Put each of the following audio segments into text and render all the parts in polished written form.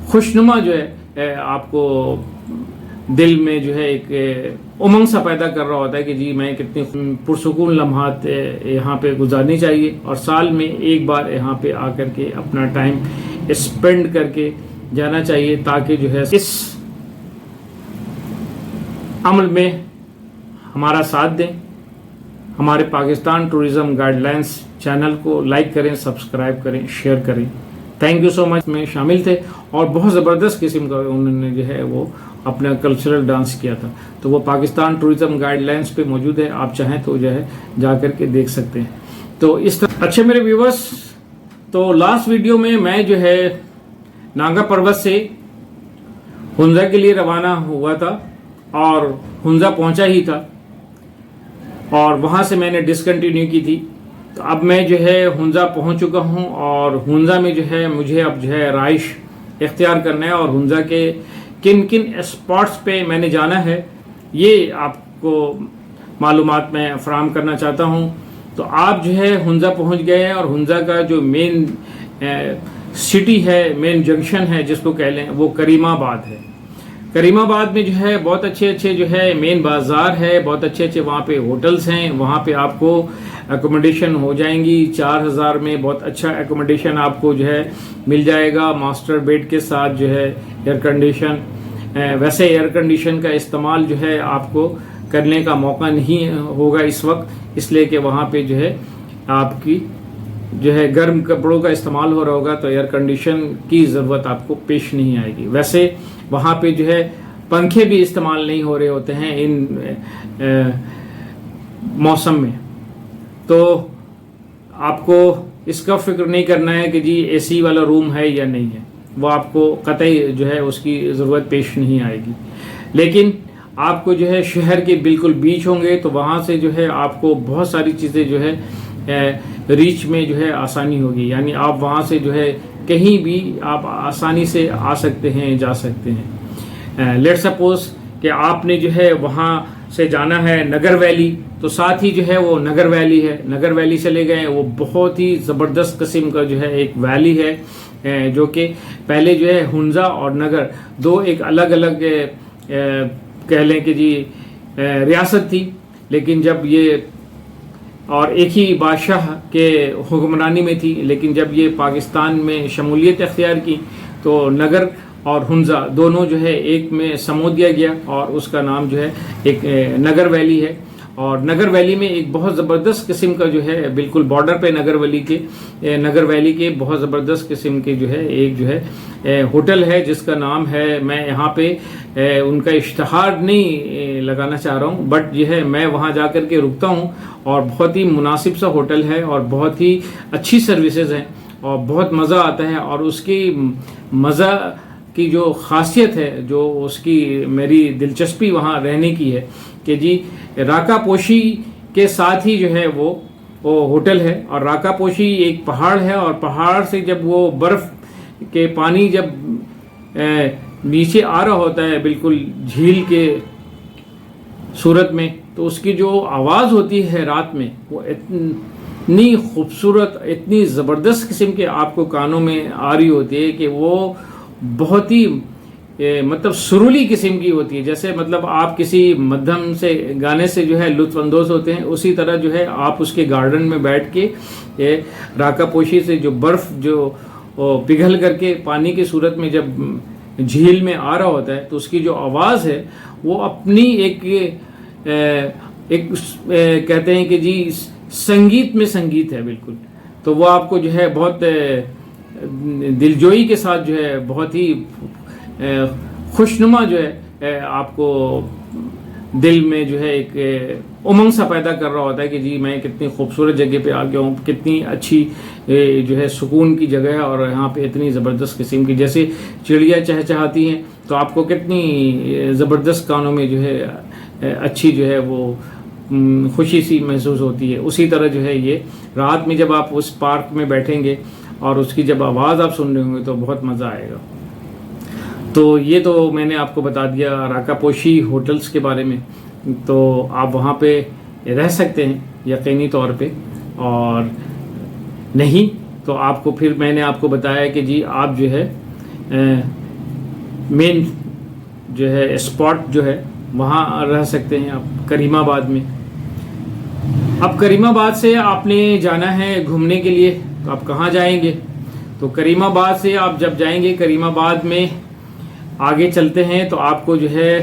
खुशनुमा जो है आपको दिल में जो है एक उमंग सा पैदा कर रहा होता है कि जी मैं कितनी पुरसुकून लम्हात यहाँ पे गुजारनी चाहिए और साल में एक बार यहाँ पे आकर के अपना टाइम स्पेंड करके जाना चाहिए ताकि जो है इस अमल में हमारा साथ दें। हमारे पाकिस्तान टूरिज़्म गाइडलाइंस चैनल को लाइक करें, सब्सक्राइब करें, शेयर करें। Thank you so much. में शामिल थे और बहुत ज़बरदस्त किस्म का उन्होंने जो है वो अपना कल्चरल डांस किया था, तो वो पाकिस्तान टूरिज़्म गाइडलाइंस पे मौजूद है। आप चाहें तो जो है जा कर के देख सकते हैं। तो इस तरह अच्छे मेरे व्यूवर्स, तो लास्ट वीडियो में मैं जो है नागा पर्वत से हुंजा के लिए रवाना हुआ था और हुंजा पहुंचा ही था और वहाँ से मैंने डिसकंटिन्यू की थी। तो अब मैं जो है हुंजा पहुंच चुका हूं और हुंजा में जो है मुझे अब जो है राइश इख्तियार करना है और हुंजा के किन किन स्पॉट्स पे मैंने जाना है ये आपको मालूमात मैं फराहम करना चाहता हूं। तो आप जो है हुंजा पहुंच गए हैं और हुंजा का जो मेन सिटी है, मेन जंक्शन है जिसको कह लें, वो करीमाबाद है। करीमाबाद में जो है बहुत अच्छे अच्छे जो है मेन बाज़ार है, बहुत अच्छे अच्छे वहाँ पे होटल्स हैं। वहाँ पे आपको एकोमोडेशन हो जाएंगी 4000 में। बहुत अच्छा एकोमोडेशन आपको जो है मिल जाएगा, मास्टर बेड के साथ जो है एयर कंडीशन। वैसे एयर कंडीशन का इस्तेमाल जो है आपको करने का मौका नहीं होगा इस वक्त, इसलिए कि वहाँ पे जो है आपकी जो है गर्म कपड़ों का इस्तेमाल हो रहा होगा, तो एयर कंडीशन की ज़रूरत आपको पेश नहीं आएगी। वैसे वहाँ पे जो है पंखे भी इस्तेमाल नहीं हो रहे होते हैं इन मौसम में, तो आपको इसका फिक्र नहीं करना है कि जी एसी वाला रूम है या नहीं है, वो आपको कतई जो है उसकी ज़रूरत पेश नहीं आएगी। लेकिन आपको जो है शहर के बिल्कुल बीच होंगे, तो वहाँ से जो है आपको बहुत सारी चीज़ें जो है रीच में जो है आसानी होगी, यानी आप वहाँ से जो है कहीं भी आप आसानी से आ सकते हैं, जा सकते हैं। लेट्स सपोज कि आपने जो है वहाँ से जाना है नगर वैली, तो साथ ही जो है वो नगर वैली है, नगर वैली चले गए। वो बहुत ही ज़बरदस्त किस्म का जो है एक वैली है जो कि पहले जो है हुंजा और नगर दो एक अलग अलग कह लें कि जी रियासत थी, लेकिन जब ये और एक ही बादशाह के हुक्मरानी में थी, लेकिन जब ये पाकिस्तान में शमूलियत अख्तियार की तो नगर और हुंजा दोनों जो है एक में समो दिया गया और उसका नाम जो है एक नगर वैली है। और नगर वैली में एक बहुत ज़बरदस्त किस्म का जो है बिल्कुल बॉर्डर पे नगर वैली के बहुत ज़बरदस्त किस्म के जो है एक जो है होटल है जिसका नाम है, मैं यहाँ पे उनका इश्तहार नहीं लगाना चाह रहा हूँ, बट जो है मैं वहाँ जा कर के रुकता हूँ और बहुत ही मुनासिब सा होटल है और बहुत ही अच्छी सर्विसेज हैं और बहुत मज़ा आता है। और उसकी मज़ा की जो खासियत है, जो उसकी मेरी दिलचस्पी वहाँ रहने की है कि जी राका पोशी के साथ ही जो है वो होटल है और राका पोशी एक पहाड़ है और पहाड़ से जब वो बर्फ़ के पानी जब नीचे आ रहा होता है बिल्कुल झील के सूरत में, तो उसकी जो आवाज़ होती है रात में वो इतनी खूबसूरत, इतनी ज़बरदस्त किस्म के आपको कानों में आ रही होती है कि वो बहुत ही मतलब सुरीली किस्म की होती है। जैसे मतलब आप किसी मध्यम से गाने से जो है लुत्फ़ अंदोज़ होते हैं, उसी तरह जो है आप उसके गार्डन में बैठ के राका पोशी से जो बर्फ़ जो पिघल करके पानी की सूरत में जब झील में आ रहा होता है, तो उसकी जो आवाज़ है वो अपनी एक कहते हैं कि जी संगीत में संगीत है बिल्कुल। तो वो आपको जो है बहुत दिलजोई के साथ जो है बहुत ही खुशनुमा जो है आपको दिल में जो है एक उमंग सा पैदा कर रहा होता है कि जी मैं कितनी खूबसूरत जगह पे आ गया हूँ, कितनी अच्छी जो है सुकून की जगह है और यहाँ पे इतनी ज़बरदस्त किस्म की जैसे चिड़िया चहचहाती हैं तो आपको कितनी ज़बरदस्त कानों में जो है अच्छी जो है वो खुशी सी महसूस होती है। उसी तरह जो है ये रात में जब आप उस पार्क में बैठेंगे और उसकी जब आवाज़ आप सुन रहे होंगे तो बहुत मज़ा आएगा। तो ये तो मैंने आपको बता दिया राका पोशी होटल्स के बारे में, तो आप वहाँ पे रह सकते हैं यकीनी तौर पे, और नहीं تو آپ کو پھر میں نے آپ کو بتایا کہ جی آپ جو ہے مین جو ہے اسپاٹ جو ہے وہاں رہ سکتے ہیں آپ کریم آباد میں. اب کریم آباد سے آپ نے جانا ہے گھومنے کے لیے تو آپ کہاں جائیں گے؟ تو کریم آباد سے آپ جب جائیں گے کریم آباد میں آگے چلتے ہیں تو آپ کو جو ہے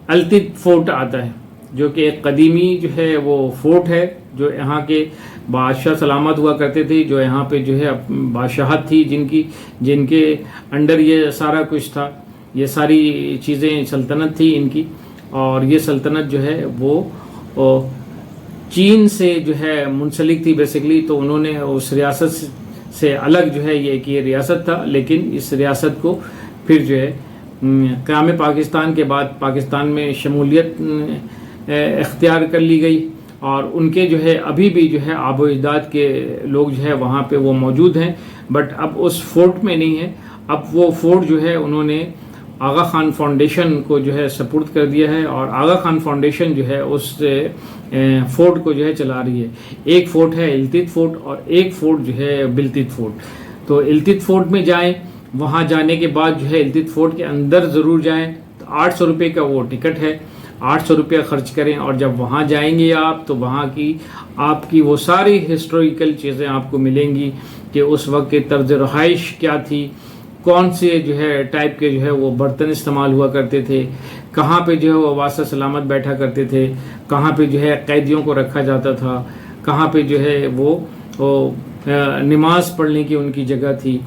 التت فورٹ آتا ہے جو کہ ایک قدیمی جو ہے وہ فورٹ ہے جو یہاں کے بادشاہ سلامت ہوا کرتے تھے, جو یہاں پہ جو ہے بادشاہت تھی جن کے انڈر یہ سارا کچھ تھا, یہ ساری چیزیں سلطنت تھی ان کی. اور یہ سلطنت جو ہے وہ چین سے جو ہے منسلک تھی بیسیکلی. تو انہوں نے اس ریاست سے الگ جو ہے یہ ریاست تھا, لیکن اس ریاست کو پھر جو ہے قیام پاکستان کے بعد پاکستان میں شمولیت اختیار کر لی گئی. اور ان کے جو ہے ابھی بھی جو ہے آب و اجداد کے لوگ جو ہے وہاں پہ وہ موجود ہیں, بٹ اب اس فورٹ میں نہیں ہے. اب وہ فورٹ جو ہے انہوں نے آغا خان فاؤنڈیشن کو جو ہے سپورٹ کر دیا ہے, اور آغا خان فاؤنڈیشن جو ہے اس فورٹ کو جو ہے چلا رہی ہے. ایک فورٹ ہے التت فورٹ اور ایک فورٹ جو ہے بلتت فورٹ. تو التت فورٹ میں جائیں, وہاں جانے کے بعد جو ہے التت فورٹ کے اندر ضرور جائیں. تو 800 روپے کا وہ ٹکٹ ہے, 800 روپیہ خرچ کریں, اور جب وہاں جائیں گے آپ تو وہاں کی آپ کی وہ ساری ہسٹوریکل چیزیں آپ کو ملیں گی کہ اس وقت کے طرز رہائش کیا تھی, کون سے جو ہے ٹائپ کے جو ہے وہ برتن استعمال ہوا کرتے تھے, کہاں پہ جو ہے وہ واسطہ سلامت بیٹھا کرتے تھے, کہاں پہ جو ہے قیدیوں کو رکھا جاتا تھا, کہاں پہ جو ہے وہ نماز پڑھنے کی ان کی جگہ تھی.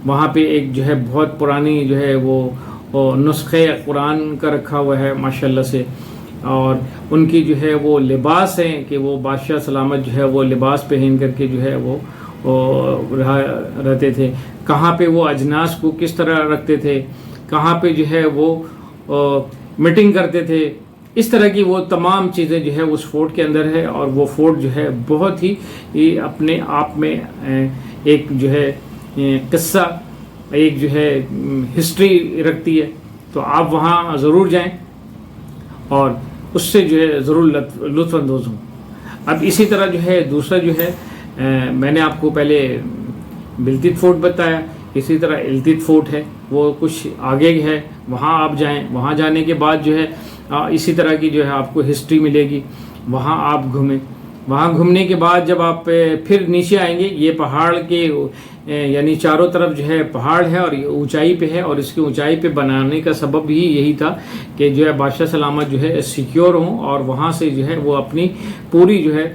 وہاں پہ ایک جو ہے بہت پرانی جو ہے وہ نسخے قرآن کا رکھا ہوا ہے ماشاءاللہ سے. اور ان کی جو ہے وہ لباس ہیں کہ وہ بادشاہ سلامت جو ہے وہ لباس پہن کر کے جو ہے وہ رہتے تھے. کہاں پہ وہ اجناس کو کس طرح رکھتے تھے, کہاں پہ جو ہے وہ میٹنگ کرتے تھے, اس طرح کی وہ تمام چیزیں جو ہے اس فورٹ کے اندر ہے. اور وہ فورٹ جو ہے بہت ہی اپنے آپ میں ایک جو ہے قصہ, ایک جو ہے ہسٹری رکھتی ہے. تو آپ وہاں ضرور جائیں اور اس سے جو ہے ضرور لطف اندوز ہوں. اب اسی طرح جو ہے دوسرا جو ہے میں نے آپ کو پہلے بلتت فورٹ بتایا, اسی طرح التت فورٹ ہے وہ کچھ آگے ہے, وہاں آپ جائیں. وہاں جانے کے بعد جو ہے اسی طرح کی جو ہے آپ کو ہسٹری ملے گی, وہاں آپ گھومیں. وہاں گھومنے کے بعد جب آپ پھر نیچے آئیں گے, یہ پہاڑ کے یعنی چاروں طرف جو ہے پہاڑ ہے اور یہ اونچائی پہ ہے, اور اس کی اونچائی پہ بنانے کا سبب ہی یہی تھا کہ جو ہے بادشاہ سلامت جو ہے سیکیور ہوں اور وہاں سے جو ہے وہ اپنی پوری جو ہے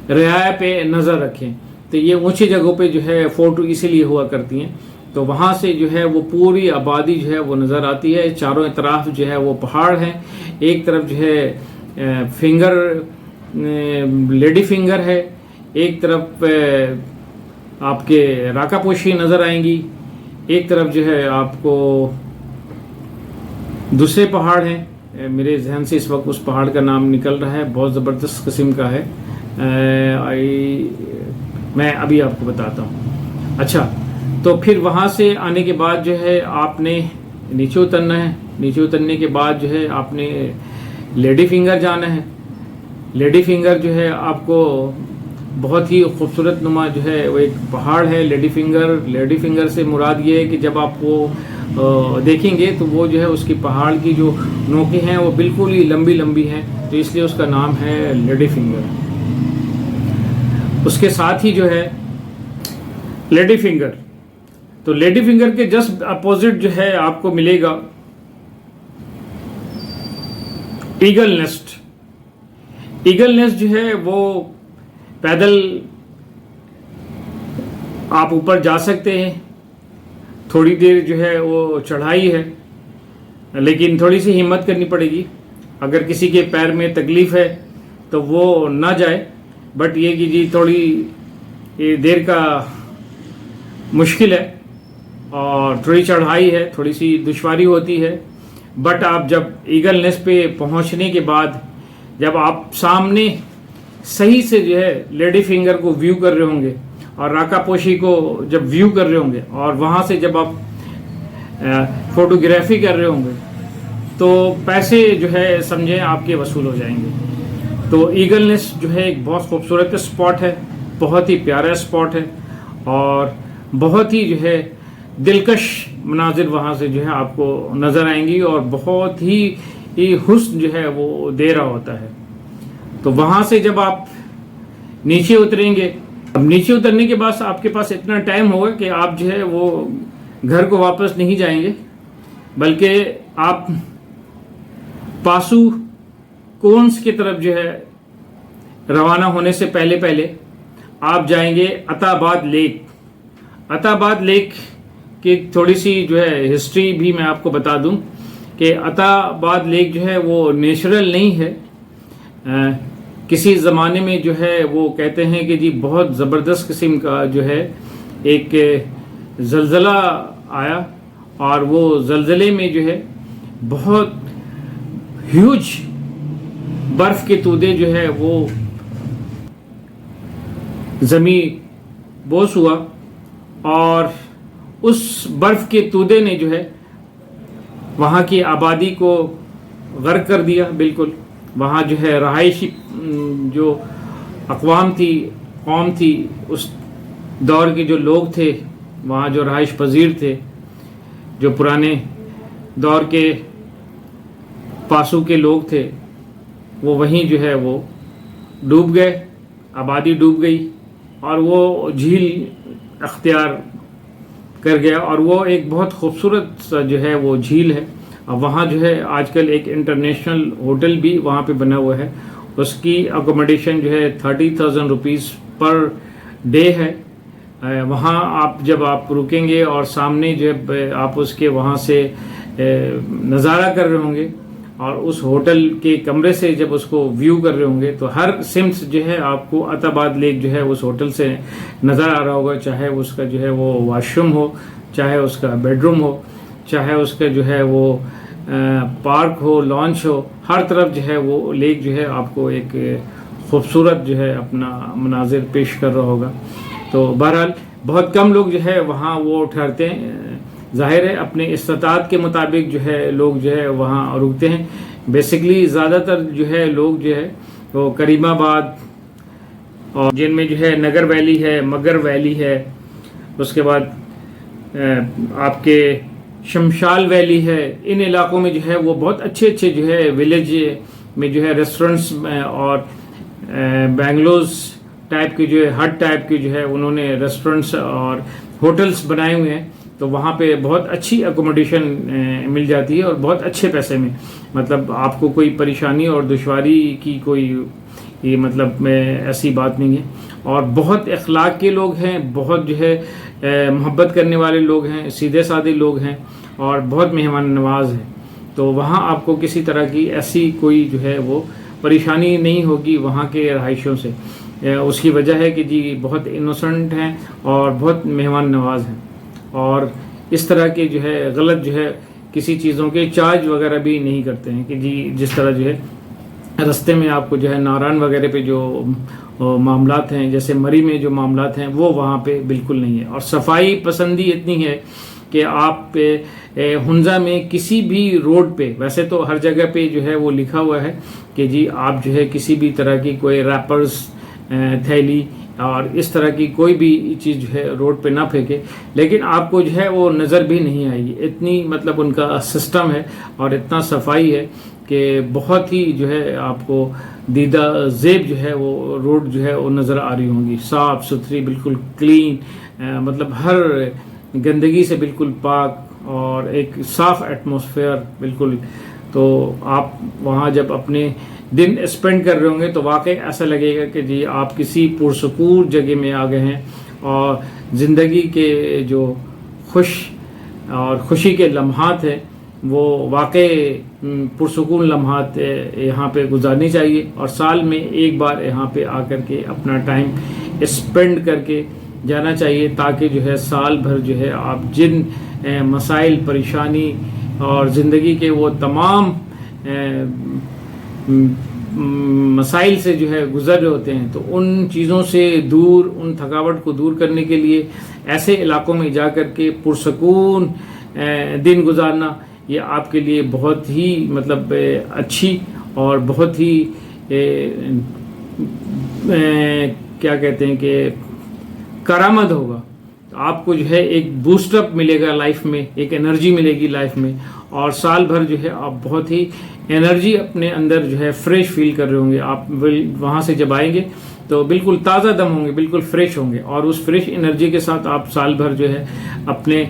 رعایا پہ نظر رکھیں. تو یہ اونچی جگہوں پہ جو ہے فورٹ اسی لیے ہوا کرتی ہیں. تو وہاں سے جو ہے وہ پوری آبادی جو ہے وہ نظر آتی ہے. چاروں طرف جو ہے وہ پہاڑ ہیں, ایک طرف جو ہے لیڈی فنگر ہے, ایک طرف آپ کے راکا پوشی نظر آئیں گی, ایک طرف جو ہے آپ کو دوسرے پہاڑ ہیں. میرے ذہن سے اس وقت اس پہاڑ کا نام نکل رہا ہے, بہت زبردست قسم کا ہے, میں ابھی آپ کو بتاتا ہوں. اچھا, تو پھر وہاں سے آنے کے بعد جو ہے آپ نے نیچے اترنا ہے. نیچے اترنے کے بعد جو ہے آپ نے لیڈی فنگر جانا ہے. لیڈی فنگر جو ہے آپ کو بہت ہی خوبصورت نما جو ہے وہ ایک پہاڑ ہے لیڈی فنگر. لیڈی فنگر سے مراد یہ ہے کہ جب آپ وہ دیکھیں گے تو وہ جو ہے اس کی پہاڑ کی جو نوکیں ہیں وہ بالکل ہی لمبی لمبی ہیں, تو اس لیے اس کا نام ہے لیڈی فنگر. اس کے ساتھ ہی جو ہے لیڈی فنگر, تو لیڈی فنگر کے جسٹ اپوزٹ جو ہے آپ کو ملے گا ایگل نیسٹ. ایگل نیسٹ جو ہے وہ پیدل آپ اوپر جا سکتے ہیں. تھوڑی دیر جو ہے وہ چڑھائی ہے, لیکن تھوڑی سی ہمت کرنی پڑے گی. اگر کسی کے پیر میں تکلیف ہے تو وہ نہ جائے, بٹ یہ کہ جی تھوڑی دیر کا مشکل ہے اور تھوڑی چڑھائی ہے, تھوڑی سی دشواری ہوتی ہے. بٹ آپ جب ایگل نیسٹ پہ پہنچنے کے بعد جب آپ سامنے صحیح سے جو ہے لیڈی فنگر کو ویو کر رہے ہوں گے اور راکا پوشی کو جب ویو کر رہے ہوں گے اور وہاں سے جب آپ فوٹوگرافی کر رہے ہوں گے تو پیسے جو ہے سمجھیں آپ کے وصول ہو جائیں گے. تو ایگل نیسٹ جو ہے ایک بہت خوبصورت اسپاٹ ہے بہت ہی پیارا اسپاٹ ہے اور بہت ہی جو ہے دلکش مناظر وہاں سے جو ہے آپ کو نظر آئیں گی اور بہت ہی حسن جو ہے وہ دے رہا ہوتا ہے. تو وہاں سے جب آپ نیچے اتریں گے، اب نیچے اترنے کے بعد آپ کے پاس اتنا ٹائم ہوگا کہ آپ جو ہے وہ گھر کو واپس نہیں جائیں گے، بلکہ آپ پاسو کونس کی طرف جو ہے روانہ ہونے سے پہلے آپ جائیں گے عطا آباد لیک. عطا آباد لیک کی تھوڑی سی جو ہے ہسٹری بھی میں آپ کو بتا دوں کہ عطا آباد لیک جو ہے وہ نیچرل نہیں ہے. کسی زمانے میں جو ہے وہ کہتے ہیں کہ جی بہت زبردست قسم کا جو ہے ایک زلزلہ آیا اور وہ زلزلے میں جو ہے بہت ہیوج برف کے تودے جو ہے وہ زمین بوس ہوا اور اس برف کے تودے نے جو ہے وہاں کی آبادی کو غرق کر دیا. بالکل وہاں جو ہے رہائشی جو قوم تھی اس دور کے جو لوگ تھے وہاں جو رہائش پذیر تھے، جو پرانے دور کے پاسو کے لوگ تھے، وہ وہیں جو ہے وہ ڈوب گئے، آبادی ڈوب گئی اور وہ جھیل اختیار کر گیا اور وہ ایک بہت خوبصورت سا جو ہے وہ جھیل ہے. اب وہاں جو ہے آج کل ایک انٹرنیشنل ہوٹل بھی وہاں پہ بنا ہوا ہے. اس کی اکوموڈیشن جو ہے 30,000 روپیز پر ڈے ہے. وہاں جب آپ رکیں گے اور سامنے جب آپ اس کے وہاں سے نظارہ کر رہے ہوں گے اور اس ہوٹل کے کمرے سے جب اس کو ویو کر رہے ہوں گے تو ہر سمت جو ہے آپ کو عطا آباد لیک جو ہے اس ہوٹل سے نظر آ رہا ہوگا، چاہے اس کا جو ہے وہ واش روم ہو، چاہے اس کا بیڈ روم ہو، چاہے اس کا جو ہے وہ پارک ہو، لانچ ہو، ہر طرف جو ہے وہ لیک جو ہے آپ کو ایک خوبصورت جو ہے اپنا مناظر پیش کر رہا ہوگا. تو بہرحال بہت کم لوگ جو ہے وہاں وہ ٹھہرتے ہیں. ظاہر ہے اپنے استطاعت کے مطابق جو ہے لوگ جو ہے وہاں رکتے ہیں. بیسکلی زیادہ تر جو ہے لوگ جو ہے وہ کریم آباد اور جن میں جو ہے نگر ویلی ہے، مگر ویلی ہے، اس کے بعد آپ کے شمشال ویلی ہے، ان علاقوں میں جو ہے وہ بہت اچھے جو ہے ولیج میں جو ہے ریسٹورنٹس اور بینگلوز ٹائپ کے جو ہے ہٹ ٹائپ کے جو ہے انہوں نے ریسٹورنٹس اور ہوٹلس بنائے ہوئے ہیں. تو وہاں پہ بہت اچھی اکوموڈیشن مل جاتی ہے اور بہت اچھے پیسے میں، مطلب آپ کو کوئی پریشانی اور دشواری کی کوئی یہ مطلب ایسی بات نہیں ہے. اور بہت اخلاق کے لوگ ہیں، بہت جو ہے محبت کرنے والے لوگ ہیں، سیدھے سادے لوگ ہیں اور بہت مہمان نواز ہیں. تو وہاں آپ کو کسی طرح کی ایسی کوئی جو ہے وہ پریشانی نہیں ہوگی وہاں کے رہائشیوں سے. اس کی وجہ ہے کہ جی بہت انوسنٹ ہیں اور بہت مہمان نواز ہیں اور اس طرح کے جو ہے غلط جو ہے کسی چیزوں کے چارج وغیرہ بھی نہیں کرتے ہیں کہ جی جس طرح جو ہے رستے میں آپ کو جو ہے ناران وغیرہ پہ جو معاملات ہیں، جیسے مری میں جو معاملات ہیں، وہ وہاں پہ بالکل نہیں ہے. اور صفائی پسندی اتنی ہے کہ آپ ہنزا میں کسی بھی روڈ پہ، ویسے تو ہر جگہ پہ جو ہے وہ لکھا ہوا ہے کہ جی آپ جو ہے کسی بھی طرح کی کوئی ریپرز، تھیلی اور اس طرح کی کوئی بھی چیز جو ہے روڈ پہ نہ پھینکے، لیکن آپ کو جو ہے وہ نظر بھی نہیں آئے گی. اتنی مطلب ان کا سسٹم ہے اور اتنا صفائی ہے کہ بہت ہی جو ہے آپ کو دیدہ زیب جو ہے وہ روڈ جو ہے وہ نظر آ رہی ہوں گی، صاف ستھری، بالکل کلین، مطلب ہر گندگی سے بالکل پاک اور ایک صاف ایٹماسفیئر بالکل. تو آپ وہاں جب اپنے دن اسپینڈ کر رہے ہوں گے تو واقعی ایسا لگے گا کہ جی آپ کسی پرسکون جگہ میں آ گئے ہیں اور زندگی کے جو خوشی کے لمحات ہیں وہ واقعی پرسکون لمحات یہاں پہ گزارنی چاہیے اور سال میں ایک بار یہاں پہ آ کر کے اپنا ٹائم اسپینڈ کر کے جانا چاہیے، تاکہ جو ہے سال بھر جو ہے آپ جن مسائل، پریشانی اور زندگی کے وہ تمام مسائل سے جو ہے گزر رہے ہوتے ہیں تو ان چیزوں سے دور، ان تھکاوٹ کو دور کرنے کے لیے ایسے علاقوں میں جا کر کے پرسکون دن گزارنا یہ آپ کے لیے بہت ہی مطلب اچھی اور بہت ہی क्या कहते हैं कि करामत होगा। तो आपको जो है एक बूस्टअप मिलेगा लाइफ में, एक एनर्जी मिलेगी लाइफ में, और साल भर जो है आप बहुत ही एनर्जी अपने अंदर जो है फ्रेश फील कर रहे होंगे। आप वहाँ से जब आएंगे तो बिल्कुल ताज़ा दम होंगे, बिल्कुल फ्रेश होंगे, और उस फ्रेश एनर्जी के साथ आप साल भर जो है अपने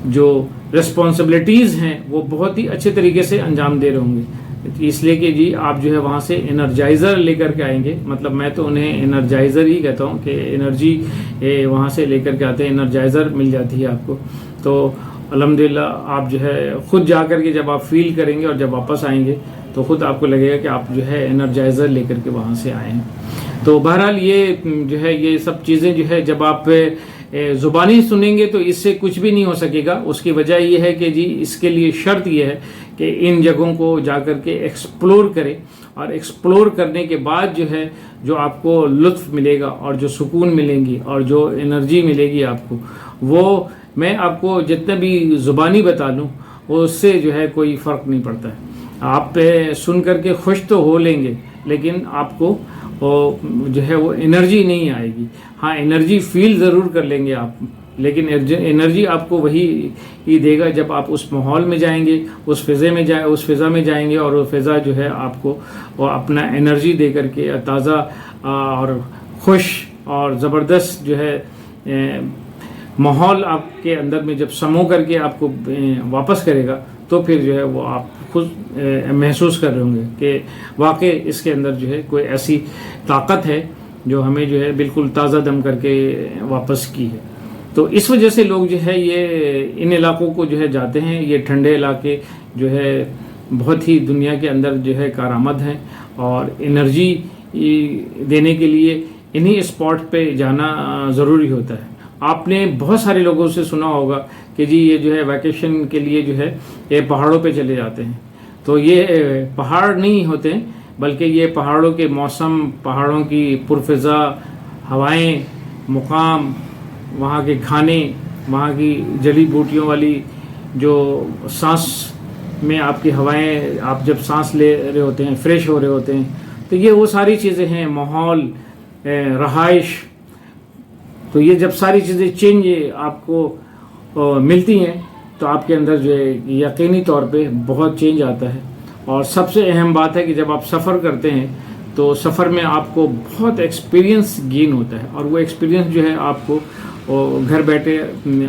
जो रिस्पॉन्सिबिलिटीज़ हैं वो बहुत ही अच्छे तरीके से अंजाम दे रहे होंगे। इसलिए कि जी आप जो है वहाँ से एनर्जाइज़र लेकर के आएंगे, मतलब मैं तो उन्हें एनर्जाइज़र ही कहता हूँ कि एनर्जी वहाँ से लेकर के आते हैं, एनर्जाइज़र मिल जाती है आपको। तो अल्हम्दुलिल्लाह आप जो है ख़ुद जा कर के जब आप फील करेंगे और जब वापस आएंगे तो ख़ुद आपको लगेगा कि आप जो है एनर्जाइज़र लेकर के वहाँ से आए हैं। तो बहरहाल ये जो है ये सब चीज़ें जो है जब आप ज़ुबानी सुनेंगे तो इससे कुछ भी नहीं हो सकेगा। उसकी वजह यह है कि जी इसके लिए शर्त यह है कि इन जगहों को जा कर के एक्सप्लोर करें, और एक्सप्लोर करने के बाद जो है जो आपको लुत्फ़ मिलेगा और जो सुकून मिलेंगी और जो एनर्जी मिलेगी आपको, वो मैं आपको जितना भी ज़ुबानी बता लूँ उससे जो है कोई फ़र्क नहीं पड़ता है। आप सुन करके खुश तो हो लेंगे, लेकिन आपको जो है वो एनर्जी नहीं आएगी। हाँ, एनर्जी फील ज़रूर कर लेंगे आप, लेकिन एनर्जी आपको वही ही देगा जब आप उस माहौल में जाएंगे, उस फ़िज़ा में जाएंगे, और वो फ़िज़ा जो है आपको वो अपना एनर्जी दे करके ताज़ा और खुश और ज़बरदस्त जो है माहौल आपके अंदर में जब समो करके आपको वापस करेगा, तो फिर जो है वो आप खुद महसूस कर रहे होंगे कि वाकई इसके अंदर जो है कोई ऐसी ताकत है जो हमें जो है बिल्कुल ताज़ा दम करके वापस की है। तो इस वजह से लोग जो है ये इन इलाकों को जो है जाते हैं। ये ठंडे इलाके जो है बहुत ही दुनिया के अंदर जो है कारआमद हैं, और एनर्जी देने के लिए इन्हीं स्पॉट पे जाना ज़रूरी होता है। आपने बहुत सारे लोगों से सुना होगा कि जी ये जो है वैकेशन के लिए जो है ये पहाड़ों पे चले जाते हैं। तो ये पहाड़ नहीं होते, बल्कि ये पहाड़ों के मौसम, पहाड़ों की पुरफ़िज़ा हवाएं, मुकाम, वहाँ के खाने, वहाँ की जड़ी बूटियों वाली जो सांस में आपकी हवाएं, आप जब सांस ले रहे होते हैं, फ्रेश हो रहे होते हैं, तो ये वो सारी चीज़ें हैं। माहौल, रहाइश, तो ये जब सारी चीज़ें चेंज आपको मिलती हैं तो आपके अंदर जो है यकीनी तौर पे बहुत चेंज आता है। और सबसे अहम बात है कि जब आप सफ़र करते हैं तो सफ़र में आपको बहुत एक्सपीरियंस गेन होता है, और वो एक्सपीरियंस जो है आपको घर बैठे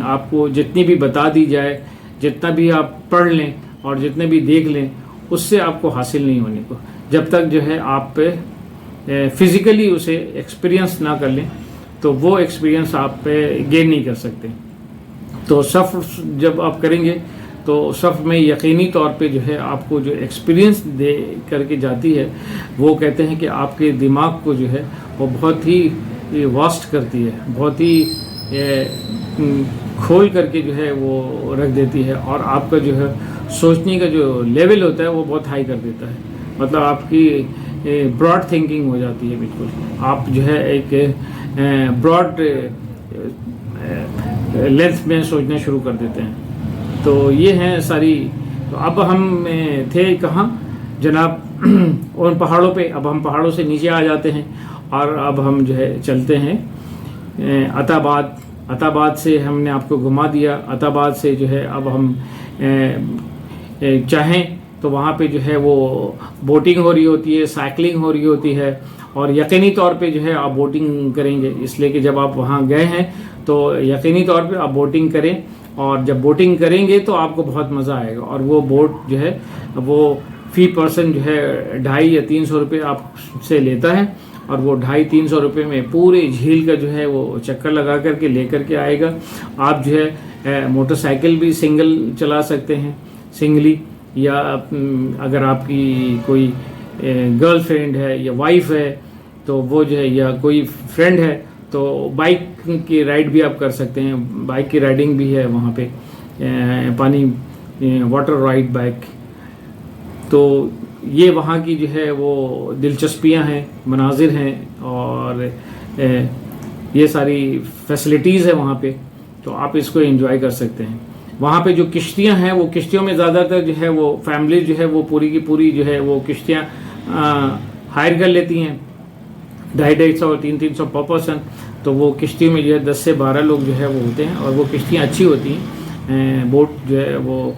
आपको जितनी भी बता दी जाए, जितना भी आप पढ़ लें और जितने भी देख लें, उससे आपको हासिल नहीं होने को, जब तक जो है आप फिज़िकली उसे एक्सपीरियंस ना कर लें तो वो एक्सपीरियंस आप गेन नहीं कर सकते। तो सफ़र जब आप करेंगे तो सफ़र में यकीनी तौर पे जो है आपको जो एक्सपीरियंस दे करके जाती है, वो कहते हैं कि आपके दिमाग को जो है वो बहुत ही वास्ट करती है, बहुत ही खोल करके जो है वो रख देती है, और आपका जो है सोचने का जो लेवल होता है वो बहुत हाई कर देता है। मतलब आपकी ब्रॉड थिंकिंग हो जाती है, बिल्कुल आप जो है एक ब्रॉड लेंथ में सोचना शुरू कर देते हैं। तो ये हैं सारी। तो अब हम थे कहाँ जनाब, उन पहाड़ों पे। अब हम पहाड़ों से नीचे आ जाते हैं और अब हम जो है चलते हैं अताबाद। अताबाद से हमने आपको घुमा दिया। अताबाद से जो है अब हम चाहें तो वहाँ पे जो है वो बोटिंग हो रही होती है, साइकिलिंग हो रही होती है, और यकीनी तौर पे जो है आप बोटिंग करेंगे, इसलिए कि जब आप वहाँ गए हैं तो यकीनी तौर पे आप बोटिंग करें, और जब बोटिंग करेंगे तो आपको बहुत मज़ा आएगा। और वो बोट जो है वो फ़ी पर्सन जो है 250 या 300 रुपये आपसे लेता है, और वो 250-300 रुपये में पूरे झील का जो है वो चक्कर लगा करके ले करके आएगा। आप जो है मोटरसाइकिल भी सिंगल चला सकते हैं, सिंगली, या अगर आपकी कोई गर्लफ्रेंड है या वाइफ है तो वो जो है, या कोई फ्रेंड है तो बाइक की राइड भी आप कर सकते हैं। बाइक की राइडिंग भी है वहाँ पे, पानी वाटर राइड बाइक। तो ये वहाँ की जो है वो दिलचस्पियाँ हैं, मनाजिर हैं, और ये सारी फैसिलिटीज़ है वहाँ पे, तो आप इसको एंजॉय कर सकते हैं। वहाँ पे जो किश्तियाँ हैं, वो किश्तियों में ज़्यादातर जो है वो फैमिली जो है वो पूरी की पूरी जो है वो किश्तियाँ हायर कर लेती हैं, 250-250 और 300 पर पर्सन। तो वो किश्ती में जो है 10 से 12 लोग जो है वो होते हैं, और वो किश्तियाँ अच्छी होती हैं। बोट जो है वो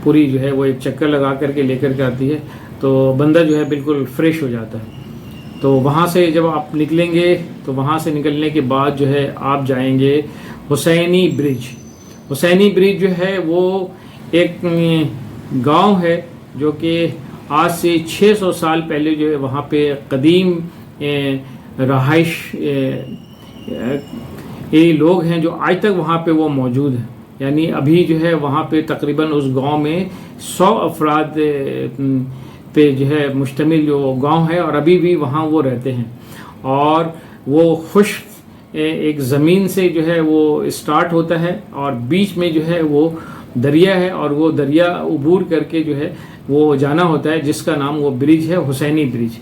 पूरी जो है वो एक चक्कर लगा करके लेकर के आती है, तो बंदा जो है बिल्कुल फ्रेश हो जाता है। तो वहाँ से जब आप निकलेंगे तो वहाँ से निकलने के बाद जो है आप जाएंगे हुसैनी ब्रिज। हुसैनी ब्रिज जो है वो एक गांव है जो कि आज से 600 साल पहले जो है वहाँ पे कदीम रहाइश ये लोग हैं जो आज तक वहाँ पे वो मौजूद हैं। यानी अभी जो है वहाँ पे तकरीबन उस गांव में 100 अफराद पे जो है मुश्तमिल जो गांव है, और अभी भी वहाँ वो रहते हैं। और वो खुश्क एक ज़मीन से जो है वो स्टार्ट होता है, और बीच में जो है वो दरिया है, और वो दरिया उबूर करके जो है वो जाना होता है, जिसका नाम वो ब्रिज है हुसैनी ब्रिज।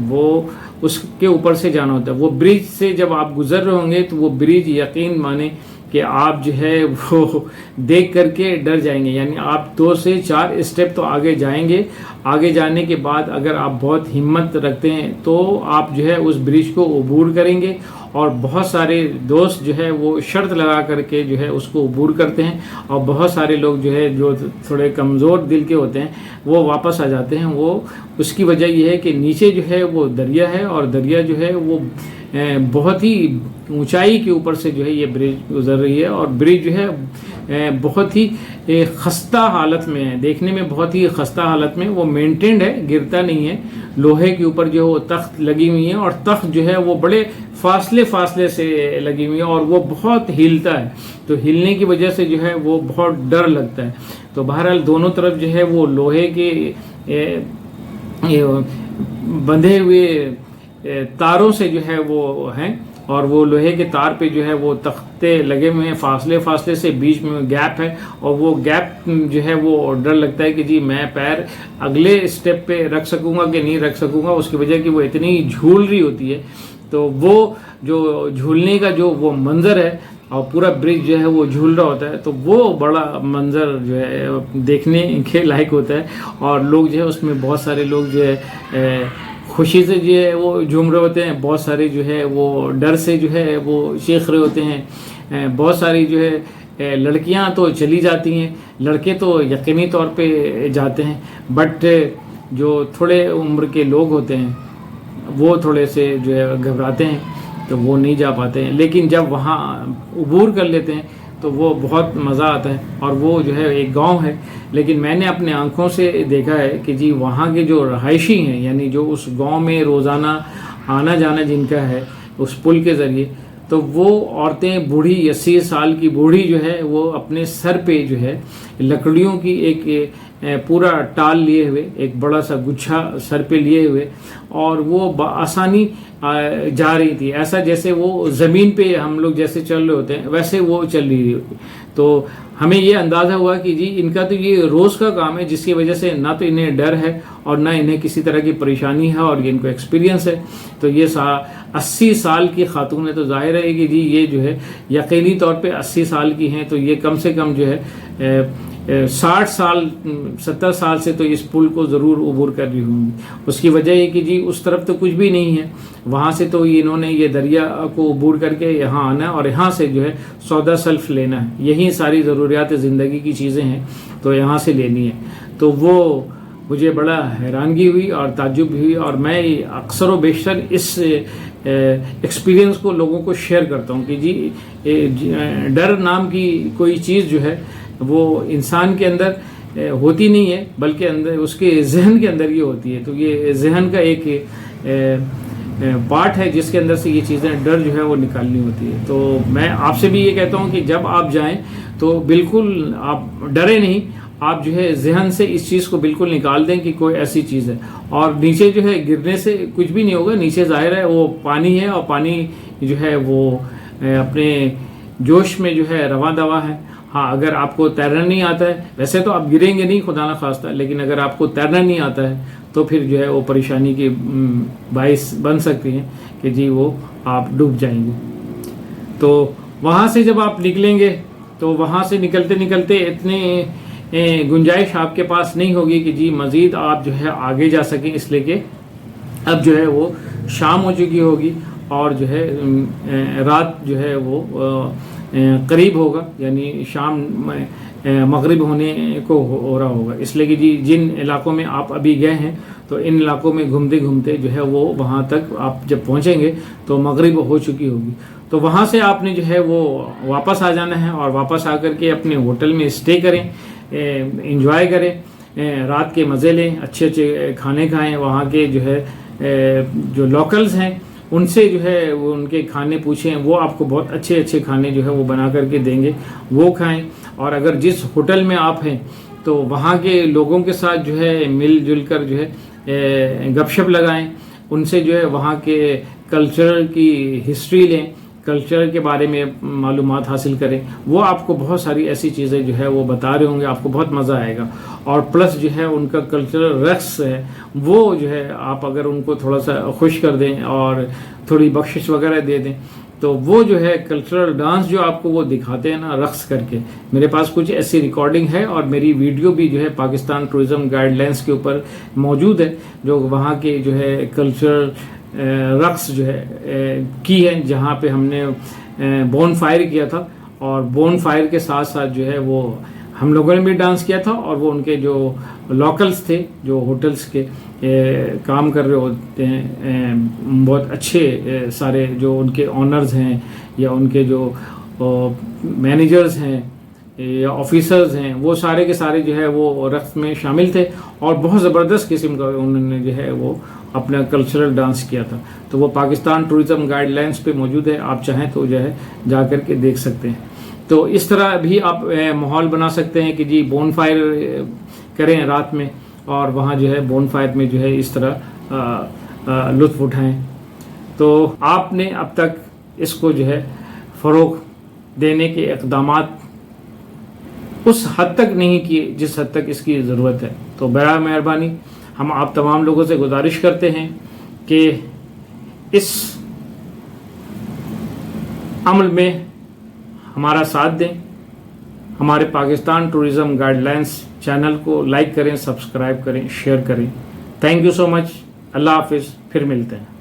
वो उसके ऊपर से जाना होता है। वो ब्रिज से जब आप गुजर रहे होंगे तो वो ब्रिज यकीन माने कि आप जो है वो देख करके डर जाएंगे। यानी आप 2 से 4 स्टेप तो आगे जाएंगे। आगे जाने के बाद अगर आप बहुत हिम्मत रखते हैं तो आप जो है उस ब्रिज को अबूर करेंगे, और बहुत सारे दोस्त जो है वो शर्त लगा करके जो है उसको अबूर करते हैं, और बहुत सारे लोग जो है जो थोड़े कमज़ोर दिल के होते हैं वो वापस आ जाते हैं। वो उसकी वजह यह है कि नीचे जो है वो दरिया है, और दरिया जो है वो बहुत ही ऊंचाई के ऊपर से जो है ये ब्रिज गुजर रही है, और ब्रिज जो है बहुत ही खस्ता हालत में है, देखने में बहुत ही खस्ता हालत में। वो मेंटेन्ड है, गिरता नहीं है। लोहे के ऊपर जो है वो तख्त लगी हुई है, और तख्त जो है वो बड़े फासले से लगी हुई है, और वो बहुत हिलता है। तो हिलने की वजह से जो है वो बहुत डर लगता है। तो बहरहाल दोनों तरफ जो है वो लोहे के बंधे हुए तारों से जो है वो हैं, और वो लोहे के तार पे जो है वो तख्ते लगे हुए हैं, फासले से बीच में गैप है, और वो गैप जो है वो डर लगता है कि जी मैं पैर अगले स्टेप पे रख सकूंगा कि नहीं रख सकूंगा, उसकी वजह कि वो इतनी झूल रही होती है। तो वो जो झूलने का जो वो मंज़र है, और पूरा ब्रिज जो है वो झूल रहा होता है, तो वो बड़ा मंज़र जो है देखने के लायक होता है। और लोग जो है उसमें बहुत सारे लोग जो है खुशी से जो है वो झूम रहे होते हैं, बहुत सारे जो है वो डर से जो है वो चीख रहे होते हैं। बहुत सारी जो है लड़कियां तो चली जाती हैं, लड़के तो यकीनी तौर पे जाते हैं, बट जो थोड़े उम्र के लोग होते हैं वो थोड़े से जो है घबराते हैं, तो वो नहीं जा पाते हैं। लेकिन जब वहाँ अबूर कर लेते हैं तो वो बहुत मज़ा आता है। और वो जो है एक गांव है, लेकिन मैंने अपने आंखों से देखा है कि जी वहाँ के जो रहायशी हैं, यानी जो उस गांव में रोज़ाना आना जाना जिनका है उस पुल के ज़रिए, तो वो औरतें बूढ़ी 80 साल की बूढ़ी जो है वो अपने सर पे जो है लकड़ियों की एक पूरा टाल लिए हुए, एक बड़ा सा गुच्छा सर पे लिए हुए, और वो आसानी जा रही थी, ऐसा जैसे वो ज़मीन पे हम लोग जैसे चल रहे होते हैं वैसे वो चल रही होती। तो हमें ये अंदाज़ा हुआ कि जी इनका तो ये रोज़ का काम है, जिसकी वजह से ना तो इन्हें डर है और ना इन्हें किसी तरह की परेशानी है, और इनको एक्सपीरियंस है। तो ये 80 साल की खातून है, तो जाहिर है कि जी ये जो है यकीनी तौर पे 80 साल की हैं, तो ये कम से कम जो है 60 साल 70 साल से तो इस पुल को ज़रूर अबूर कर रही होंगी। उसकी वजह है कि जी उस तरफ तो कुछ भी नहीं है, वहाँ से तो इन्होंने ये दरिया को अबूर करके यहाँ आना है, और यहाँ से जो है सौदा सल्फ लेना है। यही सारी ज़रूरियात ज़िंदगी की चीज़ें हैं, तो यहाँ से लेनी है। तो वो मुझे बड़ा हैरानगी हुई और ताज्जुब हुई, और मैं अक्सर व बेशतर इस एक्सपीरियंस को लोगों को शेयर करता हूँ कि जी डर नाम की कोई चीज़ जो है वो इंसान के अंदर होती नहीं है, बल्कि अंदर उसके जहन के अंदर ये होती है। तो ये जहन का एक पार्ट है जिसके अंदर से ये चीज़ें डर जो है वो निकालनी होती है। तो मैं आपसे भी ये कहता हूँ कि जब आप जाएं तो बिल्कुल आप डरे नहीं, आप जो है जहन से इस चीज़ को बिल्कुल निकाल दें कि कोई ऐसी चीज़ है। और नीचे जो है गिरने से कुछ भी नहीं होगा, नीचे जाहिर है वो पानी है, और पानी जो है वो अपने जोश में जो है रवा दवा है। हाँ, अगर आपको तैरना नहीं आता है, वैसे तो आप गिरेंगे नहीं खुदा ना खास्ता, लेकिन अगर आपको तैरना नहीं आता है तो फिर जो है वो परेशानी की बाइस बन सकती है कि जी वो आप डूब जाएंगे। तो वहाँ से जब आप निकलेंगे तो वहाँ से निकलते निकलते इतने गुंजाइश आपके पास नहीं होगी कि जी मज़ीद आप जो है आगे जा सकें, इसलिए कि अब जो है वो شام ہو چکی ہوگی اور جو ہے رات جو ہے وہ قریب ہوگا، یعنی شام مغرب ہونے کو ہو رہا ہوگا، اس لیے کہ جی جن علاقوں میں آپ ابھی گئے ہیں تو ان علاقوں میں گھومتے گھومتے جو ہے وہ وہاں تک آپ جب پہنچیں گے تو مغرب ہو چکی ہوگی، تو وہاں سے آپ نے جو ہے وہ واپس آ جانا ہے اور واپس آ کر کے اپنے ہوٹل میں اسٹے کریں، انجوائے کریں، رات کے مزے لیں، اچھے اچھے کھانے کھائیں، وہاں کے جو ہے جو لوکلز ہیں ان سے جو ہے وہ ان کے کھانے پوچھیں، وہ آپ کو بہت اچھے اچھے کھانے جو ہے وہ بنا کر کے دیں گے، وہ کھائیں، اور اگر جس ہوٹل میں آپ ہیں تو وہاں کے لوگوں کے ساتھ جو ہے مل جل کر جو ہے گپ شپ لگائیں، ان سے جو ہے وہاں کے کلچر کی ہسٹری لیں، کلچر کے بارے میں معلومات حاصل کریں، وہ آپ کو بہت ساری ایسی چیزیں جو ہے وہ بتا رہے ہوں گے، آپ کو بہت مزہ آئے گا، اور پلس جو ہے ان کا کلچرل رقص ہے وہ جو ہے آپ اگر ان کو تھوڑا سا خوش کر دیں اور تھوڑی بخشش وغیرہ دے دیں تو وہ جو ہے کلچرل ڈانس جو آپ کو وہ دکھاتے ہیں نا رقص کر کے، میرے پاس کچھ ایسی ریکارڈنگ ہے اور میری ویڈیو بھی جو ہے پاکستان ٹورزم گائیڈ لائنس کے اوپر موجود ہے، جو وہاں کے جو ہے کلچرل رقص جو ہے کی ہے، جہاں پہ ہم نے بون فائر کیا تھا، اور بون فائر کے ساتھ ساتھ جو ہے وہ ہم لوگوں نے بھی ڈانس کیا تھا، اور وہ ان کے جو لوکلز تھے جو ہوٹلز کے کام کر رہے ہوتے ہیں، بہت اچھے سارے جو ان کے آنرز ہیں یا ان کے جو مینیجرز ہیں یا آفیسرز ہیں، وہ سارے کے سارے جو ہے وہ رقص میں شامل تھے، اور بہت زبردست قسم کا انہوں نے جو ہے وہ اپنا کلچرل ڈانس کیا تھا، تو وہ پاکستان ٹورزم گائیڈ لائنس پہ موجود ہے، آپ چاہیں تو جو ہے جا کر کے دیکھ سکتے ہیں۔ تو اس طرح بھی آپ ماحول بنا سکتے ہیں کہ جی بون فائر کریں رات میں، اور وہاں جو ہے بون فائر میں جو ہے اس طرح لطف اٹھائیں۔ تو آپ نے اب تک اس کو جو ہے فروغ دینے کے اقدامات اس حد تک نہیں کیے جس حد تک اس کی ضرورت ہے، تو برائے مہربانی ہم آپ تمام لوگوں سے گزارش کرتے ہیں کہ اس عمل میں ہمارا ساتھ دیں، ہمارے Pakistan tourism guide lines channel کو لائک کریں، سبسکرائب کریں، شیئر کریں۔ تھینک یو سو مچ، اللہ حافظ، پھر ملتے ہیں۔